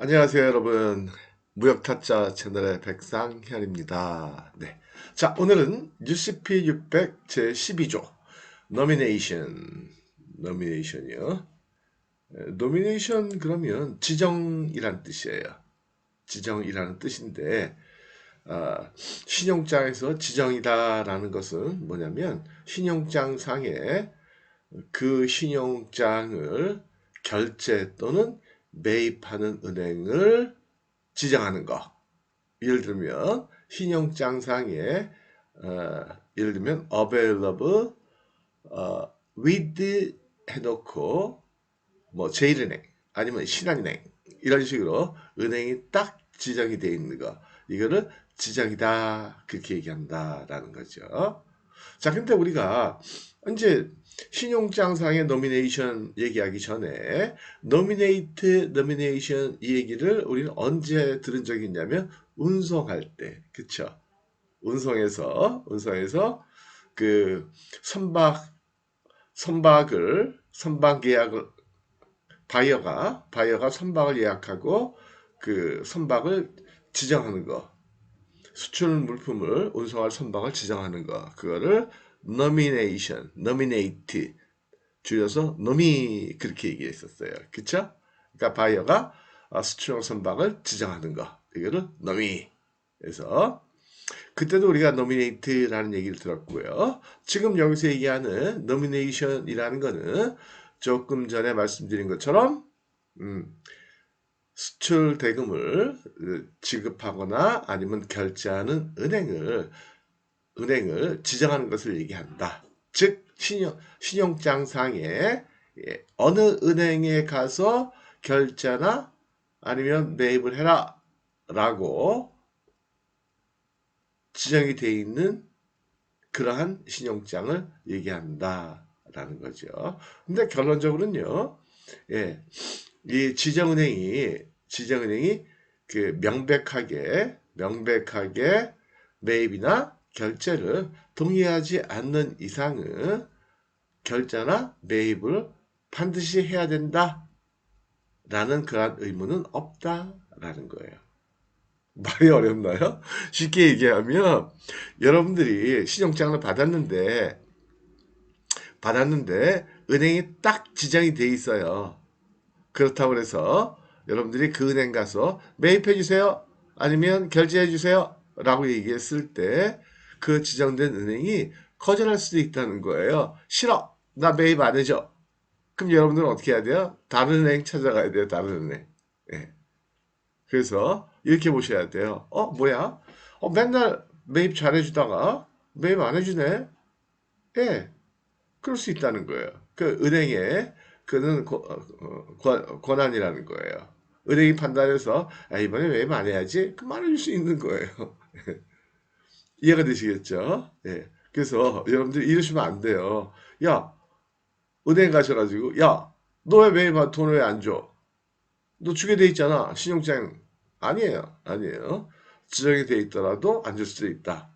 안녕하세요, 여러분. 무역타짜 채널의 백상현입니다. 네. 자, 오늘은 UCP 600 제12조 노미네이션이요. 노미네이션 그러면 지정이란 뜻이에요. 지정이라는 뜻인데 신용장에서 지정이다라는 것은 뭐냐면 신용장 상에 그 신용장을 결제 또는 매입하는 은행을 지정하는 거. 예를 들면 신용장상에 예를 들면 available with 해놓고 뭐 제일은행 아니면 신한은행 이런 식으로 은행이 딱 지정이 되어 있는 거 이거를 지정이다 그렇게 얘기한다라는 거죠. 자, 근데 우리가 이제 신용장상의 노미네이션 얘기하기 전에 노미네이션 이 얘기를 우리는 언제 들은 적이 있냐면 운송할 때, 그쵸? 운송에서 그 선박 예약을 바이어가 선박을 예약하고 그 선박을 지정하는 거, 수출 물품을 운송할 선박을 지정하는 거, 그거를 nominate 줄여서 노미 그렇게 얘기했었어요. 그쵸? 그러니까 바이어가 수출용 선박을 지정하는 거, 이거를 노미. 그래서 그때도 우리가 노미네이트라는 얘기를 들었고요. 지금 여기서 얘기하는 노미네이션이라는 거는 조금 전에 말씀드린 것처럼 음, 수출 대금을 지급하거나 아니면 결제하는 은행을 지정하는 것을 얘기한다. 즉 신용장상에 어느 은행에 가서 결제나 아니면 매입을 해라 라고 지정이 되어 있는 그러한 신용장을 얘기한다라는 거죠. 근데 결론적으로는요, 예, 이 지정은행이 그 명백하게 매입이나 결제를 동의하지 않는 이상은 결제나 매입을 반드시 해야 된다라는 그러한 의무는 없다라는 거예요. 말이 어렵나요? 쉽게 얘기하면 여러분들이 신용장을 받았는데 은행이 딱 지정이 돼 있어요. 그렇다고 해서 여러분들이 그 은행 가서 매입해 주세요. 아니면 결제해 주세요. 라고 얘기했을 때 그 지정된 은행이 거절할 수도 있다는 거예요. 싫어. 나 매입 안 해줘. 그럼 여러분들은 어떻게 해야 돼요? 다른 은행 찾아가야 돼요. 다른 은행. 예. 그래서 이렇게 보셔야 돼요. 뭐야? 맨날 매입 잘해주다가 매입 안 해주네? 예, 그럴 수 있다는 거예요. 그 은행에 그는 권한이라는 거예요. 은행이 판단해서 이번에 매입 안 해야지 그 말해줄 수 있는 거예요. 이해가 되시겠죠? 예. 그래서 여러분들 이러시면 안 돼요. 야, 은행 가셔가지고 너 왜 매입 돈 왜 안 줘? 너 주게 돼 있잖아. 신용장 아니에요. 지정이 돼 있더라도 안 줄 수도 있다.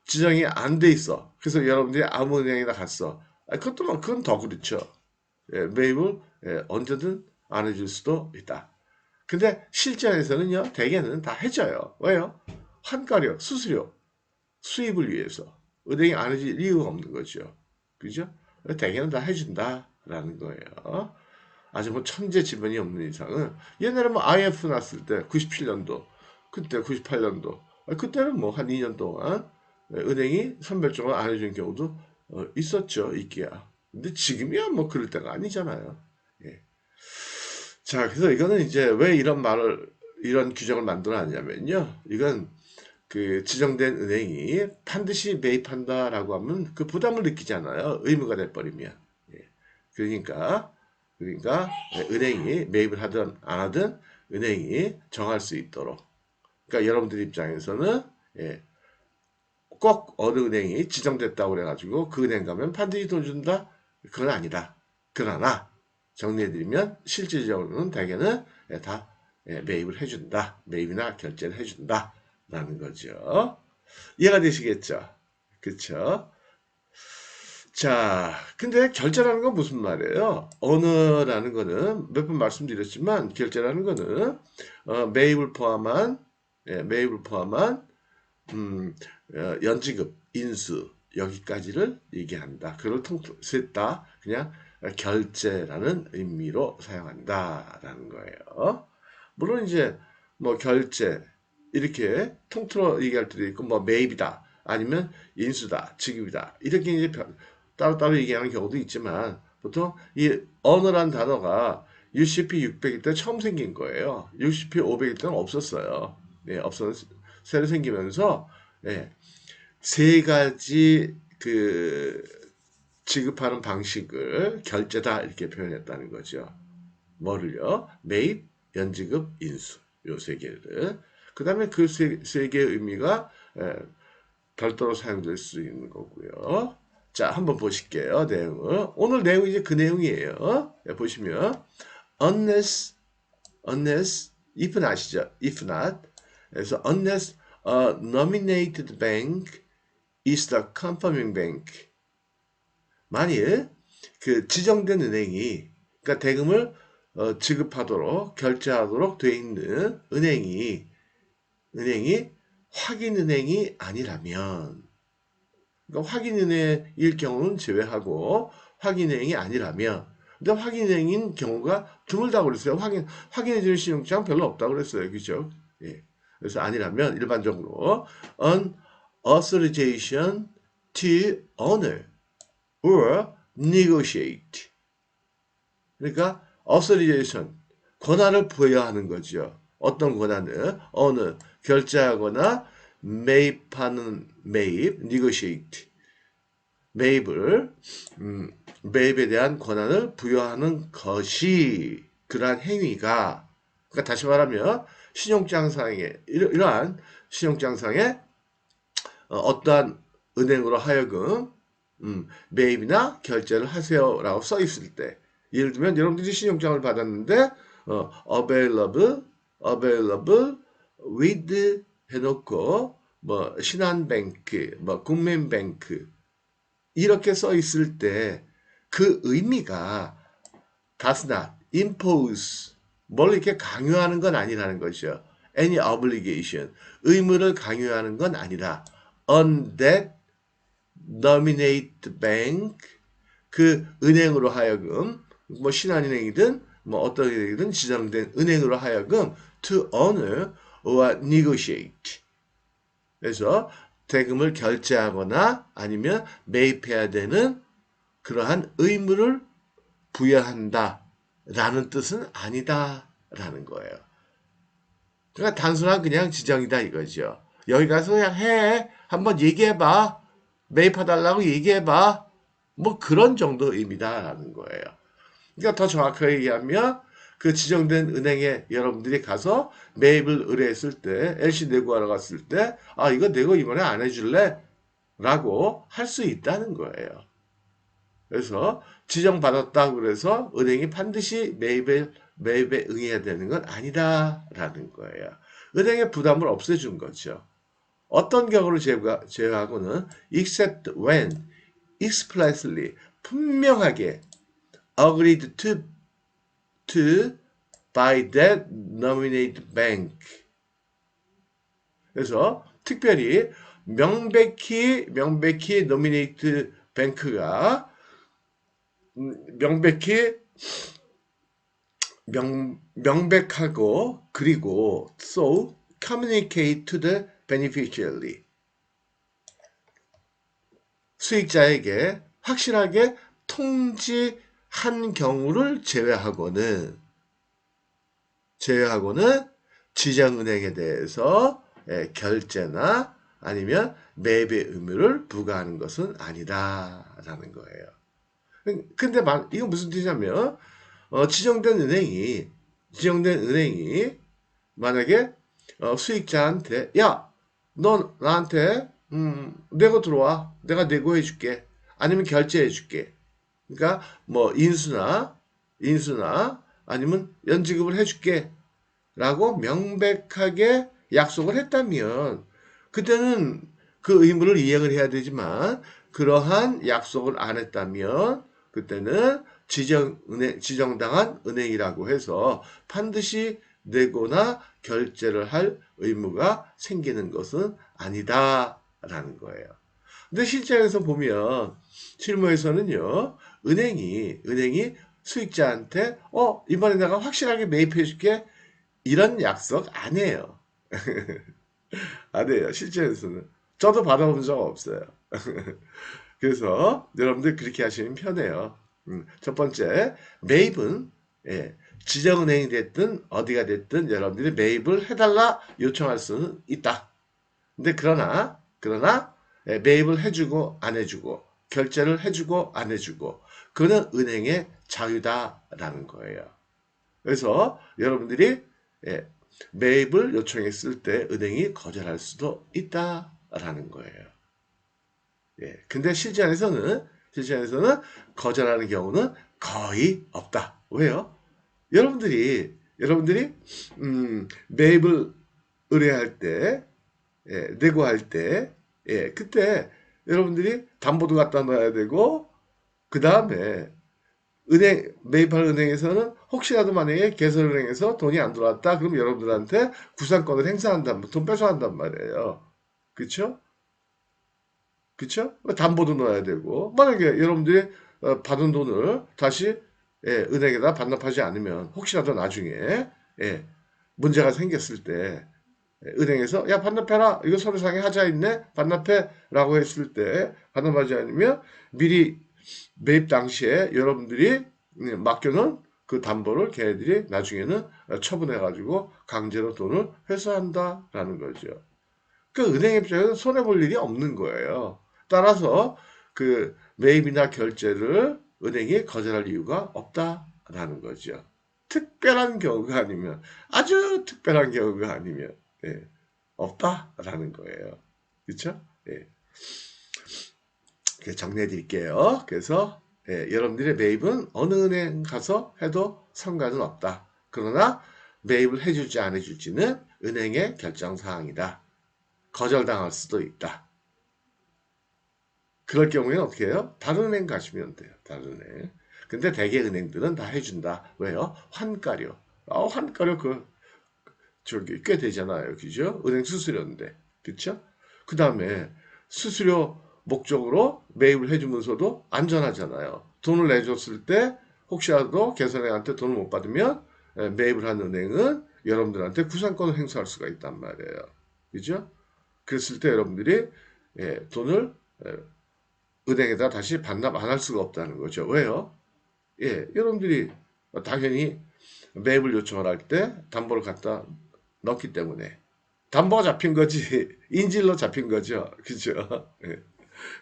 지정이 안 돼 있어. 그래서 여러분들이 아무 은행이나 갔어. 그건 더 그렇죠. 예, 매입을 언제든 안 해줄 수도 있다. 근데 실전에서는요, 대개는 다 해줘요. 왜요? 환가료, 수수료, 수입을 위해서. 은행이 안 해줄 이유가 없는 거죠. 그죠? 대개는 다 해준다라는 거예요. 아주 뭐 천재 지분이 없는 이상은 옛날에 뭐 IF 났을 때 97년도 그때 98년도 그때는 뭐 한 2년 동안 은행이 선별적으로 안 해준 경우도 있었죠. 있기야. 근데 지금이야 뭐 그럴 때가 아니잖아요. 예. 자, 그래서 이거는 이제 왜 이런 규정을 만들어놨냐면요. 이건 그 지정된 은행이 반드시 매입한다라고 하면 그 부담을 느끼잖아요. 의무가 돼버리면. 예. 그러니까 그러니까 은행이 매입을 하든 안 하든 은행이 정할 수 있도록. 그러니까 여러분들 입장에서는 꼭 어느 은행이 지정됐다고 그래가지고 그 은행 가면 반드시 돈 준다? 그건 아니다. 그러나 정리해드리면 실질적으로는 대개는 다 매입을 해준다. 매입이나 결제를 해준다. 라는 거죠. 이해가 되시겠죠? 그쵸? 자, 근데 결제라는 건 무슨 말이에요? 언어라는 거는 몇 번 말씀드렸지만 결제라는 거는 매입을 포함한 매입을 포함한 연지급, 인수 여기까지를 얘기한다. 그걸 통틀다 그냥 결제라는 의미로 사용한다라는 거예요. 물론 이제 뭐 결제 이렇게 통틀어 얘기할 때도 있고 뭐 매입이다 아니면 인수다 지급이다 이렇게 이제 따로따로 얘기하는 경우도 있지만 보통 이 언어란 단어가 UCP 600일 때 처음 생긴 거예요. UCP 500일 때는 없었어요. 네, 새로 생기면서 네, 세 가지 그 지급하는 방식을 결제다 이렇게 표현했다는 거죠. 뭐를요? 매입, 연지급, 인수 요 세 개를. 그 다음에 그 세 개의 의미가 별도로 사용될 수 있는 거고요. 자, 한번 보실게요. 내용을. 오늘 내용이 이제 그 내용이에요. 보시면 unless if는 아시죠? if not. 그래서 unless a nominated bank is the confirming bank. 만일 그 지정된 은행이 그러니까 대금을 지급하도록 결제하도록 돼 있는 은행이 확인은행이 아니라면 그러니까 확인은행일 경우는 제외하고 확인은행이 아니라면 근데 확인은행인 경우가 드물다고 그랬어요. 확인해주는 신용장 별로 없다고 그랬어요. 그죠? 예. 그래서 아니라면 일반적으로 an authorization to honor or negotiate 그러니까 authorization 권한을 부여하는 거죠. 어떤 권한을 어느 결제하거나 매입하는 매입 negotiate 매입을 매입에 대한 권한을 부여하는 것이 그러한 행위가 그러니까 다시 말하면 신용장상에 이러한 신용장상에 어떠한 은행으로 하여금 매입이나 결제를 하세요라고 써 있을 때 예를 들면 여러분들이 신용장을 받았는데 available with 해놓고 뭐 신한뱅크, 뭐 국민뱅크 이렇게 써 있을 때 그 의미가 does not impose 뭘 이렇게 강요하는 건 아니라는 거죠. any obligation 의무를 강요하는 건 아니라 on that nominate bank 그 은행으로 하여금 뭐 신한은행이든 뭐 어떤 은행이든 지정된 은행으로 하여금 to honor or negotiate 그래서 대금을 결제하거나 아니면 매입해야 되는 그러한 의무를 부여한다 라는 뜻은 아니다 라는 거예요. 그러니까 단순한 그냥 지정이다 이거죠. 여기 가서 그냥 해 한번 얘기해봐 매입해달라고 얘기해봐 뭐 그런 정도 의미다라는 거예요. 그러니까 더 정확하게 얘기하면 그 지정된 은행에 여러분들이 가서 매입을 의뢰했을 때 LC 내고하러 갔을 때 아 이거 내고 이번에 안 해줄래? 라고 할 수 있다는 거예요. 그래서 지정받았다고 그래서 은행이 반드시 매입에 응해야 되는 건 아니다라는 거예요. 은행의 부담을 없애준 거죠. 어떤 경우를 제외하고는 except when explicitly 분명하게 agreed to by that nominated bank. 그래서 특별히 명백히 nominated bank가 명백하고 그리고 so communicate to the beneficiary 수익자에게 확실하게 통지한 경우를 제외하고는 지정은행에 대해서 결제나 아니면 매입의 의무를 부과하는 것은 아니다라는 거예요. 근데 이건 무슨 뜻이냐면 지정된 은행이 만약에 수익자한테 야, 너 나한테 내고 들어와. 내가 내고해 줄게. 아니면 결제해 줄게. 그러니까 뭐 인수나 아니면 연지급을 해 줄게. 라고 명백하게 약속을 했다면 그때는 그 의무를 이행을 해야 되지만 그러한 약속을 안 했다면 그때는 지정당한 은행이라고 해서 반드시 내거나 결제를 할 의무가 생기는 것은 아니다라는 거예요. 근데 실제에서 보면 실무에서는요, 은행이 수익자한테 이번에 내가 확실하게 매입해 줄게 이런 약속 안 해요. 안 해요. 실제에서는. 저도 받아본 적 없어요. 그래서 여러분들 그렇게 하시면 편해요. 첫 번째, 매입은 지정은행이 됐든 어디가 됐든 여러분들이 매입을 해달라 요청할 수는 있다. 근데 그러나 매입을 해주고 안 해주고 결제를 해주고 안 해주고 그거는 은행의 자유다라는 거예요. 그래서 여러분들이 매입을 요청했을 때 은행이 거절할 수도 있다라는 거예요. 근데 실제 안에서는 거절하는 경우는 거의 없다. 왜요? 여러분들이 매입을 의뢰할 때, 내고할 때, 그때 여러분들이 담보도 갖다 놔야 되고, 그 다음에 매입할 은행에서는 혹시라도 만약에 개설은행에서 돈이 안 들어왔다, 그럼 여러분들한테 구상권을 돈 뺏어간단 말이에요. 그쵸? 그쵸? 담보도 넣어야 되고, 만약에 여러분들이 받은 돈을 다시 은행에다 반납하지 않으면 혹시라도 나중에 예, 문제가 생겼을 때 은행에서 야 반납해라 이거 서류상에 하자 있네 반납해라고 했을 때 반납하지 않으면 미리 매입 당시에 여러분들이 맡겨놓은 그 담보를 걔네들이 나중에는 처분해가지고 강제로 돈을 회수한다라는 거죠. 그 은행 입장에서 손해 볼 일이 없는 거예요. 따라서 그 매입이나 결제를 은행이 거절할 이유가 없다라는 거죠. 특별한 경우가 아니면 아주 특별한 경우가 아니면 없다라는 거예요. 그렇죠? 정리해 드릴게요. 그래서 여러분들의 매입은 어느 은행 가서 해도 상관은 없다. 그러나 매입을 해줄지 안 해줄지는 은행의 결정 사항이다. 거절당할 수도 있다. 그럴 경우에는 어떻게 해요? 다른 은행 가시면 돼요. 다른 은행. 근데 대개 은행들은 다 해준다. 왜요? 환가료. 환가료 저기 꽤 되잖아요. 그죠? 은행 수수료인데. 그쵸? 그 다음에 수수료 목적으로 매입을 해주면서도 안전하잖아요. 돈을 내줬을 때 혹시라도 개선행한테 돈을 못 받으면 매입을 한 은행은 여러분들한테 구상권을 행사할 수가 있단 말이에요. 그죠? 그랬을 때 여러분들이 돈을 은행에다 다시 반납 안 할 수가 없다는 거죠. 왜요? 여러분들이 당연히 매입을 요청을 할 때 담보를 갖다 넣기 때문에 담보가 잡힌 거지 인질로 잡힌 거죠. 그죠?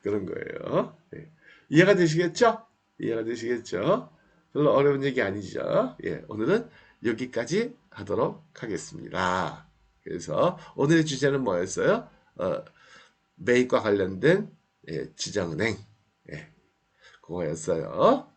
그런 거예요. 이해가 되시겠죠? 이해가 되시겠죠? 별로 어려운 얘기 아니죠? 오늘은 여기까지 하도록 하겠습니다. 그래서 오늘의 주제는 뭐였어요? 매입과 관련된 지정은행 그거였어요.